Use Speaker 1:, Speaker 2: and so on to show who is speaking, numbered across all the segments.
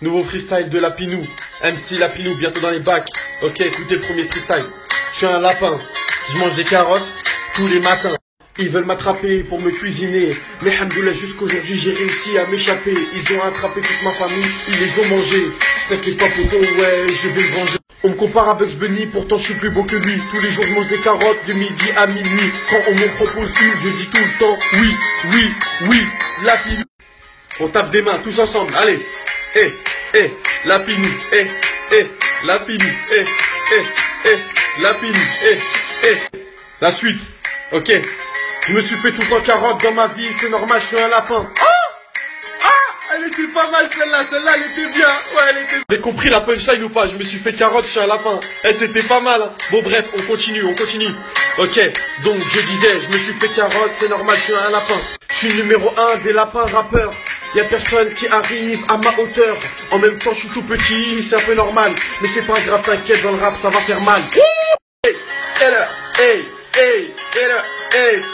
Speaker 1: Nouveau freestyle de Lapinou. MC Lapinou, bientôt dans les bacs. Ok, écoutez le premier freestyle. Je suis un lapin. Je mange des carottes tous les matins. Ils veulent m'attraper pour me cuisiner. Mais alhamdoulilah, jusqu'aujourd'hui, j'ai réussi à m'échapper. Ils ont attrapé toute ma famille, ils les ont mangés. T'inquiète pas, poto, ouais, je vais le venger. On me compare à Bugs Bunny, pourtant je suis plus beau que lui. Tous les jours, je mange des carottes de midi à minuit. Quand on me propose une, je dis tout le temps oui, oui, oui, Lapinou. On tape des mains, tous ensemble, allez. Lapinou, Lapinou, Lapinou, La suite, ok. Je me suis fait tout le temps carotte dans ma vie, c'est normal, je suis un lapin. Elle était pas mal celle-là elle était bien. Ouais, elle était... Vous avez compris la punchline ou pas? Je me suis fait carotte, je suis un lapin. C'était pas mal, hein. Bon bref, on continue. Ok, donc je disais, je me suis fait carotte, c'est normal, je suis un lapin. Je suis numéro 1 des lapins rappeurs. Y'a personne qui arrive à ma hauteur. En même temps, je suis tout petit, c'est un peu normal. Mais c'est pas grave, t'inquiète, dans le rap, ça va faire mal.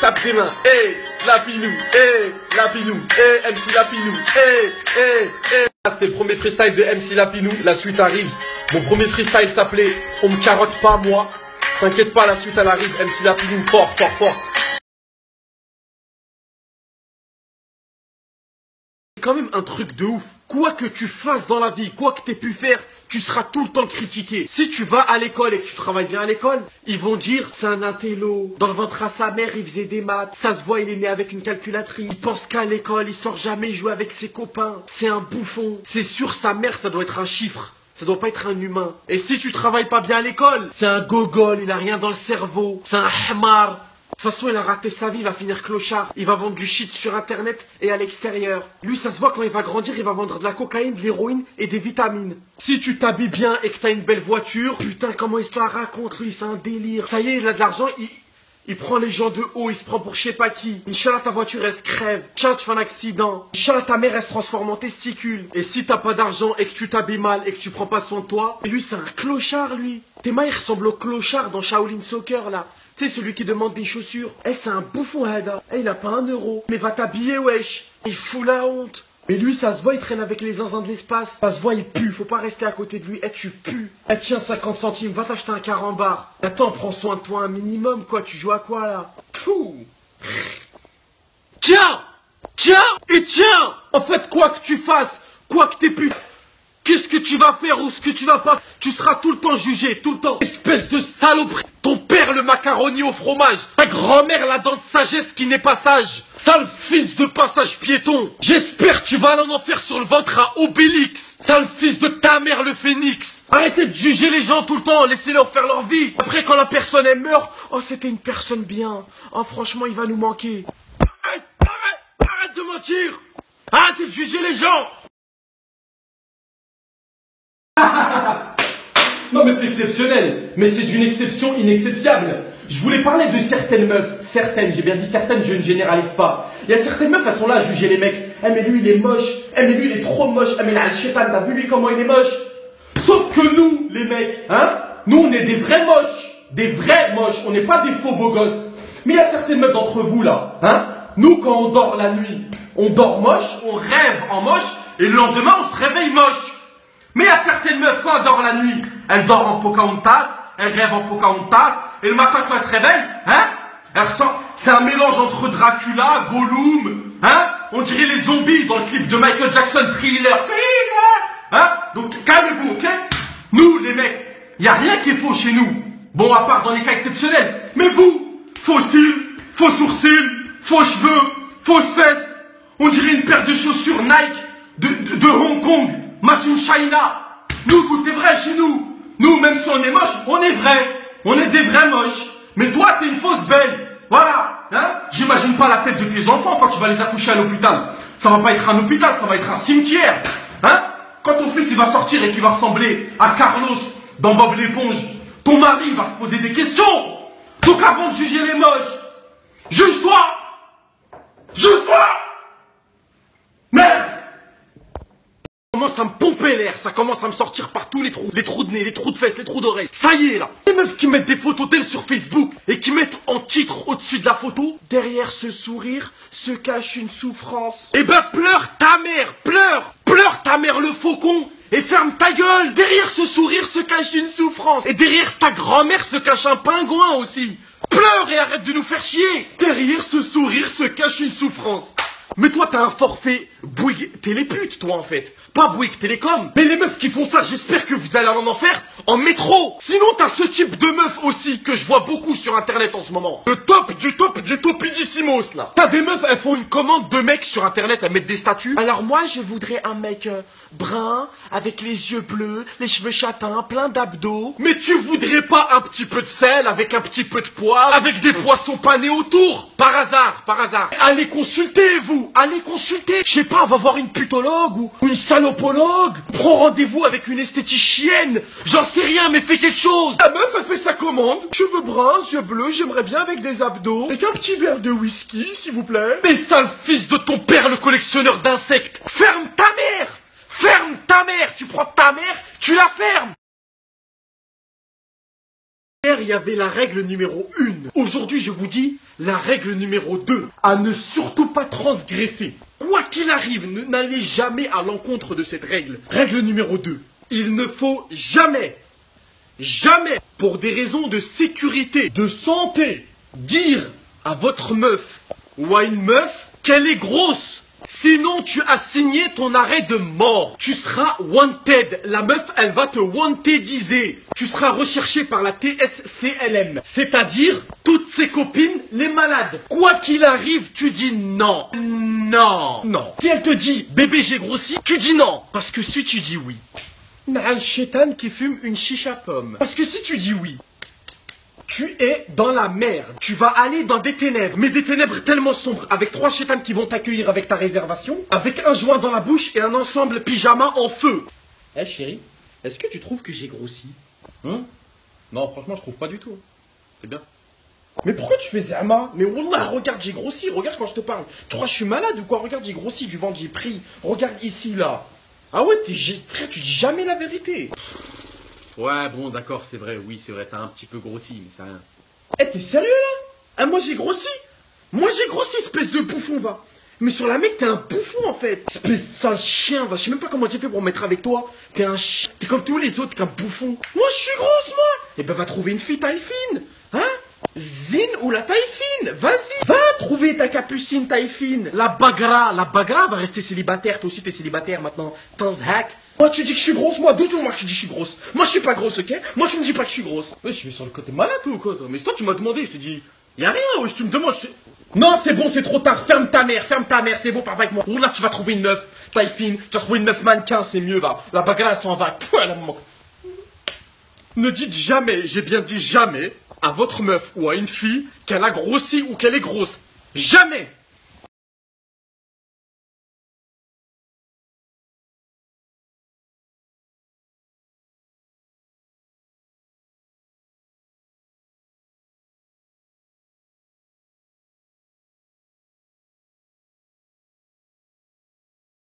Speaker 1: Tape des mains, Lapinou, MC Lapinou, C'était le premier freestyle de MC Lapinou, la suite arrive. Mon premier freestyle s'appelait On me carotte pas moi. T'inquiète pas, la suite elle arrive, MC Lapinou, fort. C'est quand même un truc de ouf. Quoi que tu fasses dans la vie, quoi que t'aies pu faire, tu seras tout le temps critiqué. Si tu vas à l'école et que tu travailles bien à l'école, ils vont dire c'est un intello. Dans le ventre à sa mère, il faisait des maths. Ça se voit, il est né avec une calculatrice. Il pense qu'à l'école, il sort jamais jouer avec ses copains. C'est un bouffon. C'est sûr, sa mère, ça doit être un chiffre. Ça doit pas être un humain. Et si tu travailles pas bien à l'école, c'est un gogol, il a rien dans le cerveau. C'est un hamar. De toute façon, il a raté sa vie, il va finir clochard. Il va vendre du shit sur internet et à l'extérieur. Lui, ça se voit, quand il va grandir, il va vendre de la cocaïne, de l'héroïne et des vitamines. Si tu t'habilles bien et que t'as une belle voiture, putain, comment il se la raconte, lui, c'est un délire. Ça y est, il a de l'argent, il prend les gens de haut, il se prend pour je sais pas qui. Inch'Allah, ta voiture, elle se crève. Inch'Allah, tu fais un accident. Inch'Allah, ta mère, elle se transforme en testicule. Et si t'as pas d'argent et que tu t'habilles mal et que tu prends pas soin de toi, et lui, c'est un clochard, lui. Tes mains, il ressemble au clochard dans Shaolin Soccer, là. Tu sais, celui qui demande des chaussures. C'est un bouffon, Hada. Il a pas un euro. Mais va t'habiller, wesh. Il fout la honte. Mais lui, ça se voit, il traîne avec les zinzins de l'espace. Ça se voit, il pue. Faut pas rester à côté de lui. Tu pues. Tiens, 50 centimes. Va t'acheter un carambar. Attends, prends soin de toi un minimum, quoi. Tu joues à quoi, là? Fou. Tiens. En fait, quoi que tu fasses, quoi que t'aies pu... Qu'est-ce que tu vas faire ou ce que tu vas pas, tu seras tout le temps jugé, tout le temps. Espèce de saloperie. Ton père le macaroni au fromage. Ta grand-mère la dent de sagesse qui n'est pas sage. Sale fils de passage piéton. J'espère que tu vas aller en enfer sur le ventre à Obélix. Sale fils de ta mère le phénix. Arrêtez de juger les gens tout le temps, laissez-leur faire leur vie. Après quand la personne elle meurt, oh c'était une personne bien. Oh franchement il va nous manquer. Arrête de mentir. Arrêtez de juger les gens. Non mais c'est exceptionnel, mais c'est d'une exception inexceptiable. Je voulais parler de certaines meufs, certaines, j'ai bien dit certaines, je ne généralise pas. Il y a certaines meufs, elles sont là à juger les mecs. Mais lui il est moche, mais lui il est trop moche, mais là le chétan, t'as vu lui comment il est moche? Sauf que nous, les mecs, nous on est des vrais moches, on n'est pas des faux beaux gosses. Mais il y a certaines meufs d'entre vous là, nous quand on dort la nuit, on dort moche, on rêve en moche, et le lendemain on se réveille moche. Mais il y a certaines meufs, quand elles dorment la nuit, elles dorment en Pocahontas, elles rêvent en Pocahontas, et le matin quand elles se réveillent, elles ressentent, c'est un mélange entre Dracula, Gollum, on dirait les zombies dans le clip de Michael Jackson, Thriller, donc calmez-vous, ok? Nous, les mecs, il n'y a rien qui est faux chez nous. Bon, à part dans les cas exceptionnels. Mais vous, faux cils, faux sourcils, faux cheveux, fausses fesses, on dirait une paire de chaussures Nike de Hong Kong. Made in China. Nous, tout est vrai chez nous. Nous, même si on est moche, on est vrai. On est des vrais moches. Mais toi, t'es une fausse belle. Voilà. J'imagine pas la tête de tes enfants quand tu vas les accoucher à l'hôpital. Ça va pas être un hôpital, ça va être un cimetière. Quand ton fils il va sortir et qu'il va ressembler à Carlos dans Bob l'éponge, ton mari va se poser des questions. Donc avant de juger les moches, juge-toi. Juge-toi. Merde. commence à me pomper l'air, ça commence à me sortir par tous les trous de nez, les trous de fesses, les trous d'oreilles. Ça y est là. Les meufs qui mettent des photos d'elles sur Facebook et qui mettent en titre au-dessus de la photo, derrière ce sourire se cache une souffrance. Eh ben pleure ta mère, pleure, pleure ta mère le faucon. Et ferme ta gueule. Derrière ce sourire se cache une souffrance. Et derrière ta grand-mère se cache un pingouin aussi. Pleure et arrête de nous faire chier. Derrière ce sourire se cache une souffrance. Mais toi t'as un forfait Bouygues Télépute toi en fait, pas Bouygues Télécom. Mais les meufs qui font ça, j'espère que vous allez en enfer en métro. Sinon t'as ce type de meuf aussi que je vois beaucoup sur internet en ce moment. Le top du topidissimos là. T'as des meufs, elles font une commande de mecs sur internet, elles mettent des statuts. Alors moi je voudrais un mec brun, avec les yeux bleus, les cheveux châtains, plein d'abdos. Mais tu voudrais pas un petit peu de sel, avec un petit peu de poivre, avec des poissons panés autour? Par hasard, par hasard. Allez consulter vous, allez consulter. Je sais pas, on va voir une putologue ou une salopologue. Prends rendez-vous avec une esthéticienne. J'en sais rien, mais fais quelque chose. La meuf, elle fait sa commande. Cheveux bruns, yeux bleus, j'aimerais bien avec des abdos. Avec un petit verre de whisky, s'il vous plaît. Mais sale fils de ton père, le collectionneur d'insectes. Ferme ta mère. Ferme ta mère. Tu prends ta mère, tu la fermes. Hier, il y avait la règle numéro 1. Aujourd'hui, je vous dis la règle numéro 2. À ne surtout pas transgresser. Quoi qu'il arrive, n'allez jamais à l'encontre de cette règle. Règle numéro 2. Il ne faut jamais, pour des raisons de sécurité, de santé, dire à votre meuf ou à une meuf qu'elle est grosse. Sinon, tu as signé ton arrêt de mort. Tu seras wanted. La meuf, elle va te wantediser. Tu seras recherché par la TSCLM. C'est-à-dire, toutes ses copines, les malades. Quoi qu'il arrive, tu dis non. Non. Non. Si elle te dit, bébé, j'ai grossi, tu dis non. Parce que si tu dis oui, n'a le chétan qui fume une chicha pomme. Parce que si tu dis oui, tu es dans la merde. Tu vas aller dans des ténèbres. Mais des ténèbres tellement sombres. Avec 3 chétanes qui vont t'accueillir avec ta réservation. Avec un joint dans la bouche et un ensemble pyjama en feu. Eh chérie, est-ce que tu trouves que j'ai grossi? Non, franchement, je trouve pas du tout. C'est bien. Mais pourquoi tu fais Zama? Mais wallah, regarde, j'ai grossi. Regarde quand je te parle. Tu crois que je suis malade ou quoi? Regarde, j'ai grossi du ventre, j'ai pris. Regarde ici, là. Ah ouais, frère, tu dis jamais la vérité. Ouais, bon, d'accord, c'est vrai, oui, c'est vrai, t'as un petit peu grossi, mais c'est rien. Eh, t'es sérieux, là? Ah, moi, j'ai grossi? Moi, j'ai grossi, espèce de bouffon, va. Mais sur la mec, t'es un bouffon, en fait. Espèce de sale chien, va. Je sais même pas comment j'ai fait pour me mettre avec toi. T'es un chien. T'es comme tous les autres, t'es un bouffon. Moi, je suis grosse, moi. Eh ben, va trouver une fille taille fine. Hein? Zine ou la taille fine. Vas-y. Va trouver ta capucine taille fine. La bagra va rester célibataire. Toi aussi, t'es célibataire maintenant. Tanzhak. Moi tu dis que je suis grosse, moi d'où moi que tu dis que je suis grosse? Moi je suis pas grosse, ok? Moi tu me dis pas que je suis grosse. Ouais, je suis sur le côté malade ou quoi toi? Mais toi tu m'as demandé, je te dis, y'a rien, ouais, tu me demandes. Non c'est bon, c'est trop tard, ferme ta mère, c'est bon, pars pas avec moi. Ou là tu vas trouver une meuf, taille fine, tu vas trouver une meuf mannequin, c'est mieux, va. La bagarre elle s'en va. Ne dites jamais, j'ai bien dit jamais, à votre meuf ou à une fille qu'elle a grossi ou qu'elle est grosse. Jamais!